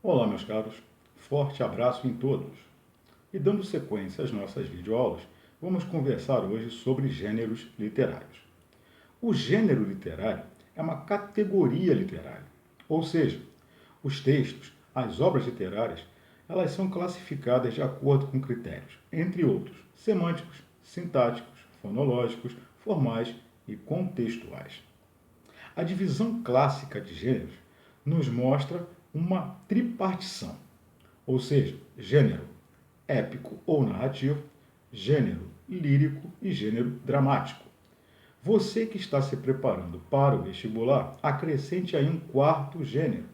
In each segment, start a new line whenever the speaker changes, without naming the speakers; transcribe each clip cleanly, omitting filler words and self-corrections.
Olá, meus caros. Forte abraço em todos. E dando sequência às nossas videoaulas, vamos conversar hoje sobre gêneros literários. O gênero literário é uma categoria literária, ou seja, os textos, as obras literárias, elas são classificadas de acordo com critérios, entre outros, semânticos, sintáticos, fonológicos, formais e contextuais. A divisão clássica de gêneros nos mostra uma tripartição, ou seja, gênero épico ou narrativo, gênero lírico e gênero dramático. Você que está se preparando para o vestibular, acrescente aí um quarto gênero,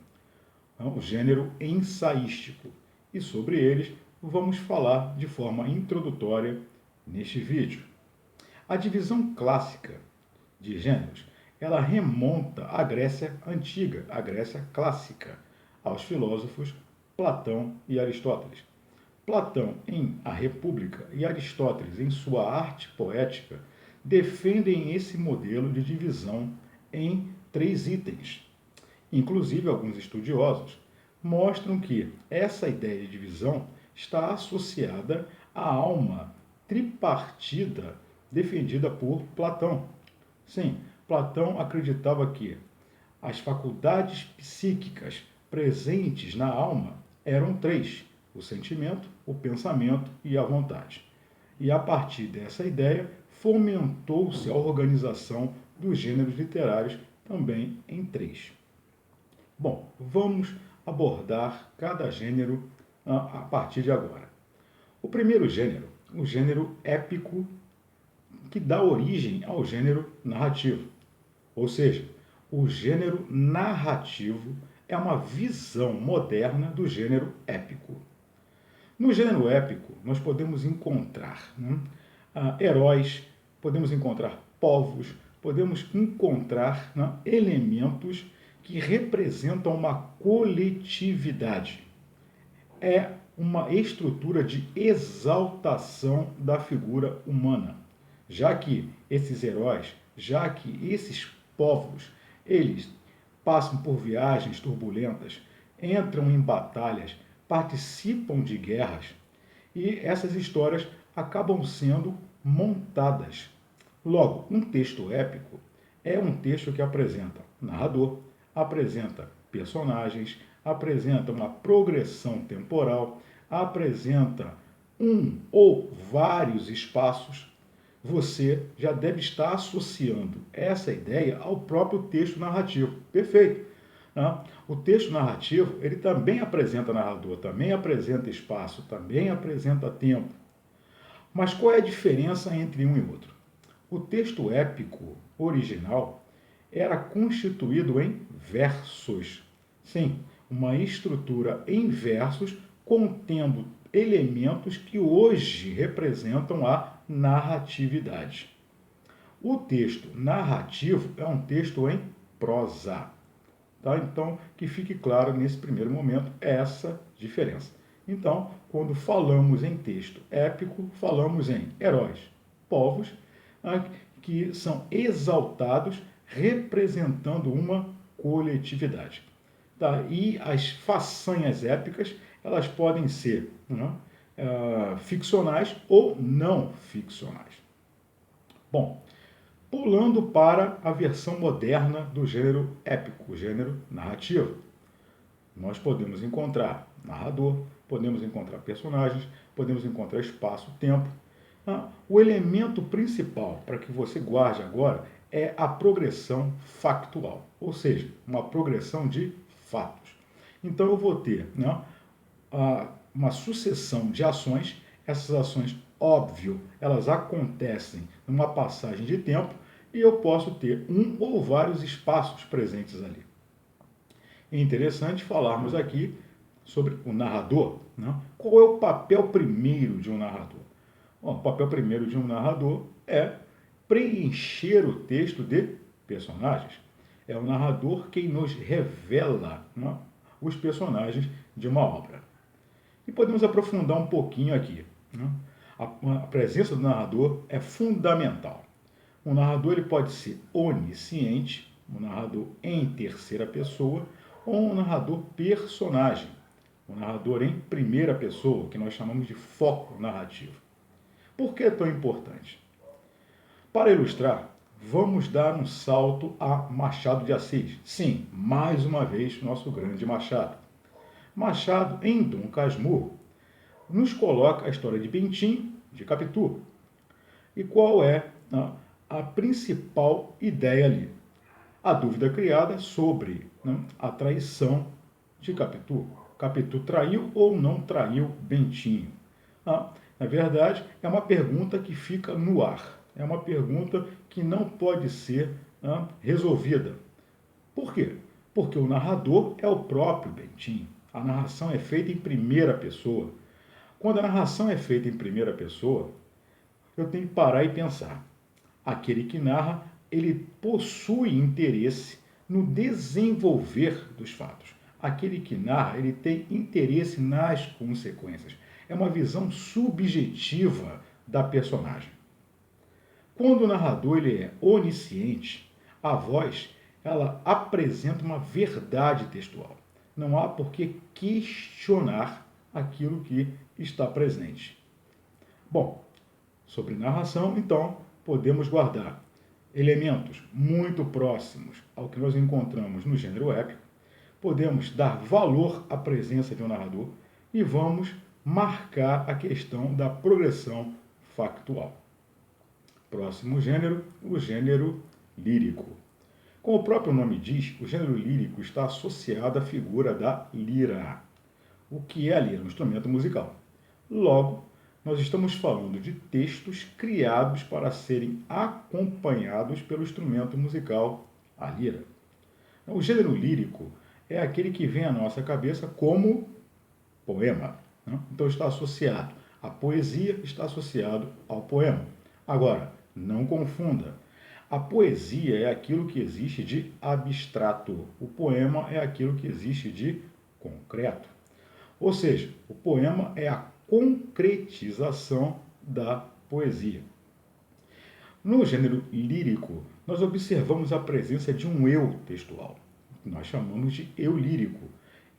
o gênero ensaístico. E sobre eles vamos falar de forma introdutória neste vídeo. A divisão clássica de gêneros, ela remonta à Grécia antiga, à Grécia clássica, aos filósofos Platão e Aristóteles. Platão, em A República, e Aristóteles, em sua Arte Poética, defendem esse modelo de divisão em três itens. Inclusive, alguns estudiosos mostram que essa ideia de divisão está associada à alma tripartida defendida por Platão. Sim, Platão acreditava que as faculdades psíquicas presentes na alma eram três: o sentimento, o pensamento e a vontade. E a partir dessa ideia, fomentou-se a organização dos gêneros literários também em três. Bom, vamos abordar cada gênero a partir de agora. O primeiro gênero, o gênero épico, que dá origem ao gênero narrativo. Ou seja, o gênero narrativo é uma visão moderna do gênero épico. No gênero épico, nós podemos encontrar heróis, podemos encontrar povos, podemos encontrar elementos que representam uma coletividade. É uma estrutura de exaltação da figura humana, já que esses heróis, já que esses povos, eles passam por viagens turbulentas, entram em batalhas, participam de guerras, e essas histórias acabam sendo montadas. Logo, um texto épico é um texto que apresenta narrador, apresenta personagens, apresenta uma progressão temporal, apresenta um ou vários espaços. Você já deve estar associando essa ideia ao próprio texto narrativo. Perfeito. O texto narrativo, ele também apresenta narrador, também apresenta espaço, também apresenta tempo. Mas qual é a diferença entre um e outro? O texto épico original era constituído em versos. Sim, uma estrutura em versos contendo elementos que hoje representam a narratividade. O texto narrativo é um texto em prosa. Tá? Então, que fique claro nesse primeiro momento essa diferença. Então, quando falamos em texto épico, falamos em heróis, povos, que são exaltados representando uma coletividade. Tá? E as façanhas épicas, elas podem ser ficcionais ou não ficcionais. Bom, pulando para a versão moderna do gênero épico, o gênero narrativo. Nós podemos encontrar narrador, podemos encontrar personagens, podemos encontrar espaço-tempo. O elemento principal para que você guarde agora é a progressão factual, ou seja, uma progressão de fatos. Então eu vou ter uma sucessão de ações, essas ações, óbvio, elas acontecem numa passagem de tempo e eu posso ter um ou vários espaços presentes ali. É interessante falarmos aqui sobre o narrador. Qual é o papel primeiro de um narrador? Bom, o papel primeiro de um narrador é preencher o texto de personagens. É o narrador quem nos revela os personagens de uma obra. E podemos aprofundar um pouquinho aqui. A presença do narrador é fundamental. O narrador ele pode ser onisciente, um narrador em terceira pessoa, ou um narrador personagem. o narrador em primeira pessoa, que nós chamamos de foco narrativo. Por que é tão importante? Para ilustrar, vamos dar um salto a Machado de Assis. Sim, mais uma vez, nosso grande Machado. Machado, em Dom Casmurro, nos coloca a história de Bentinho, de Capitu. E qual é a principal ideia ali? A dúvida criada sobre a traição de Capitu. Capitu traiu ou não traiu Bentinho? Na verdade, é uma pergunta que fica no ar. É uma pergunta que não pode ser resolvida. Por quê? Porque o narrador é o próprio Bentinho. A narração é feita em primeira pessoa. Quando a narração é feita em primeira pessoa, eu tenho que parar e pensar. Aquele que narra, ele possui interesse no desenvolver dos fatos. Aquele que narra, ele tem interesse nas consequências. É uma visão subjetiva da personagem. Quando o narrador ele é onisciente, a voz ela apresenta uma verdade textual. Não há por que questionar aquilo que está presente. Bom, sobre narração, então, podemos guardar elementos muito próximos ao que nós encontramos no gênero épico, podemos dar valor à presença de um narrador e vamos marcar a questão da progressão factual. Próximo gênero, o gênero lírico. Como o próprio nome diz, o gênero lírico está associado à figura da lira. O que é a lira? Um instrumento musical. Logo, nós estamos falando de textos criados para serem acompanhados pelo instrumento musical, a lira. O gênero lírico é aquele que vem à nossa cabeça como poema. Então está associado à poesia, está associado ao poema. Agora, não confunda. A poesia é aquilo que existe de abstrato. O poema é aquilo que existe de concreto. Ou seja, o poema é a concretização da poesia. No gênero lírico, nós observamos a presença de um eu textual. Nós chamamos de eu lírico.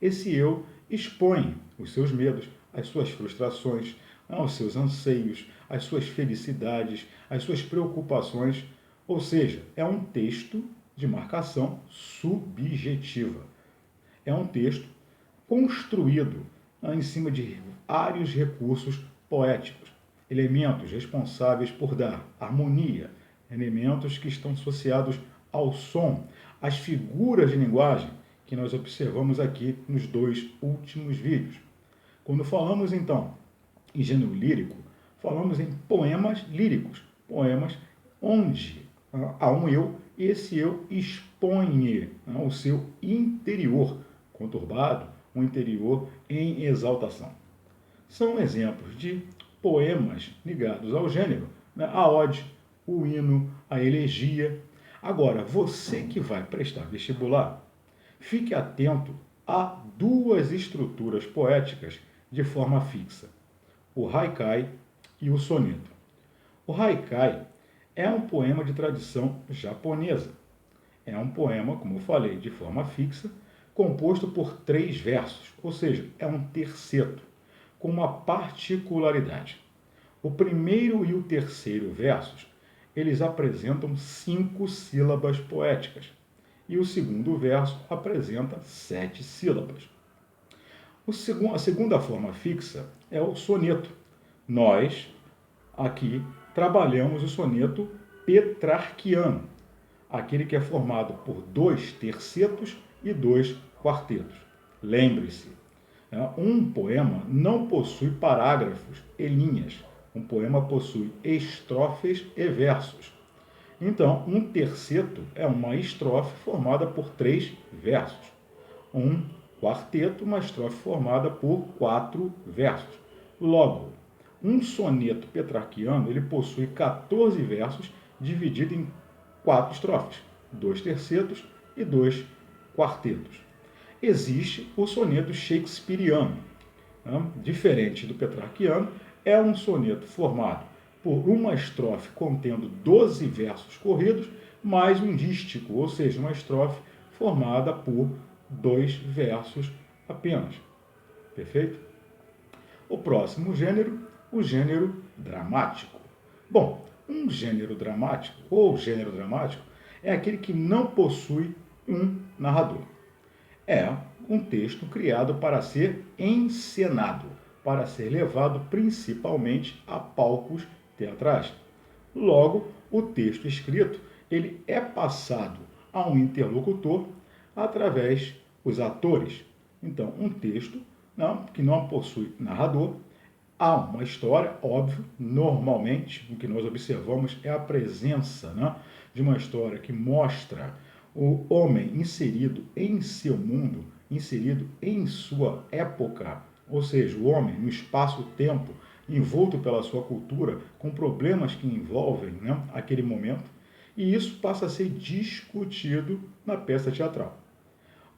Esse eu expõe os seus medos, as suas frustrações, os seus anseios, as suas felicidades, as suas preocupações. Ou seja, é um texto de marcação subjetiva. É um texto construído em cima de vários recursos poéticos, elementos responsáveis por dar harmonia, elementos que estão associados ao som, às figuras de linguagem que nós observamos aqui nos dois últimos vídeos. Quando falamos, então, em gênero lírico, falamos em poemas líricos, poemas onde há um eu e esse eu expõe o seu interior conturbado, um interior em exaltação. São exemplos de poemas ligados ao gênero, a ode, o hino, a elegia. Agora, você que vai prestar vestibular, fique atento a duas estruturas poéticas de forma fixa, o haikai e o soneto. O haikai é um poema de tradição japonesa. É um poema, como eu falei, de forma fixa, composto por 3 versos, ou seja, é um terceto, com uma particularidade. O primeiro e o terceiro versos, eles apresentam 5 sílabas poéticas, e o segundo verso apresenta 7 sílabas. A segunda forma fixa é o soneto. Nós, aqui, trabalhamos o soneto petrarquiano, aquele que é formado por 2 tercetos e 2 quartetos. Lembre-se, um poema não possui parágrafos e linhas. Um poema possui estrofes e versos. Então, um terceto é uma estrofe formada por 3 versos. Um quarteto, uma estrofe formada por 4 versos. Logo, um soneto petrarquiano ele possui 14 versos divididos em 4 estrofes, 2 tercetos e 2 quartetos. Existe o soneto shakespeariano. Diferente do petrarquiano, é um soneto formado por uma estrofe contendo 12 versos corridos, mais um dístico, ou seja, uma estrofe formada por 2 versos apenas. Perfeito? O próximo gênero, o gênero dramático. Bom, um gênero dramático, ou gênero dramático, é aquele que não possui um narrador. É um texto criado para ser encenado, para ser levado principalmente a palcos teatrais. Logo, o texto escrito, ele é passado a um interlocutor através dos atores. Então, um texto que não possui narrador, há uma história, óbvio, normalmente o que nós observamos é a presença de uma história que mostra o homem inserido em seu mundo, inserido em sua época, ou seja, o homem no espaço-tempo, envolto pela sua cultura, com problemas que envolvem aquele momento, e isso passa a ser discutido na peça teatral.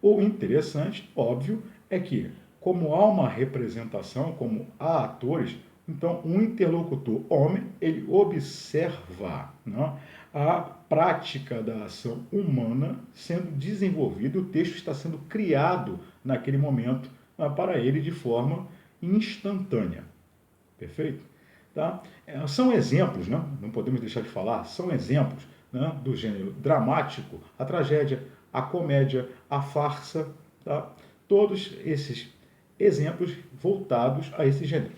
O interessante, óbvio, é que, como há uma representação, como há atores, então um interlocutor homem, ele observa a prática da ação humana sendo desenvolvida, o texto está sendo criado naquele momento para ele de forma instantânea. Perfeito? Tá? São exemplos, não podemos deixar de falar, são exemplos do gênero dramático, a tragédia, a comédia, a farsa, tá? Todos esses exemplos voltados a esse gênero.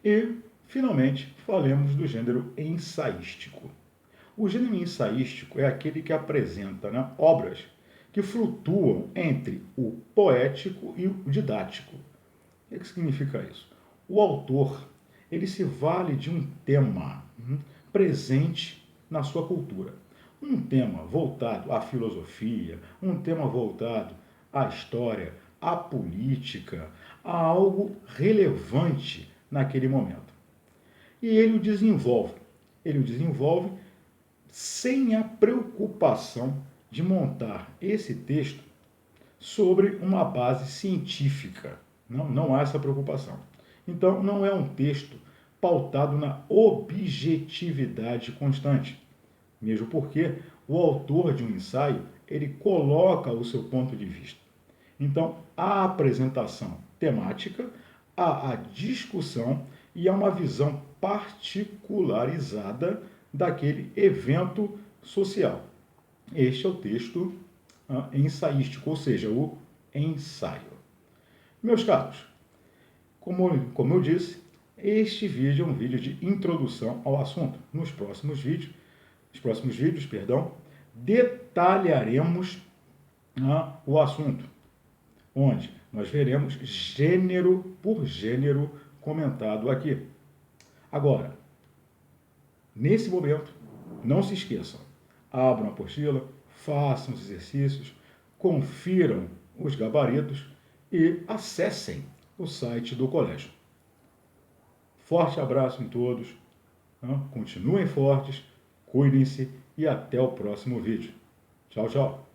E, finalmente, falemos do gênero ensaístico. O gênero ensaístico é aquele que apresenta obras que flutuam entre o poético e o didático. O que significa isso? O autor, ele se vale de um tema presente na sua cultura. Um tema voltado à filosofia, um tema voltado à história, à política, a algo relevante naquele momento. E ele o desenvolve. Ele o desenvolve sem a preocupação de montar esse texto sobre uma base científica. Não há essa preocupação. Então, não é um texto pautado na objetividade constante. Mesmo porque o autor de um ensaio, ele coloca o seu ponto de vista. Então, há a apresentação temática, há a discussão e há uma visão particularizada daquele evento social. Este é o texto ensaístico, ou seja, o ensaio. Meus caros, como eu disse, este vídeo é um vídeo de introdução ao assunto. Nos próximos vídeos, detalharemos o assunto, onde nós veremos gênero por gênero comentado aqui. Agora, nesse momento, não se esqueçam, abram a apostila, façam os exercícios, confiram os gabaritos e acessem o site do colégio. Forte abraço em todos, continuem fortes, cuidem-se e até o próximo vídeo. Tchau, tchau.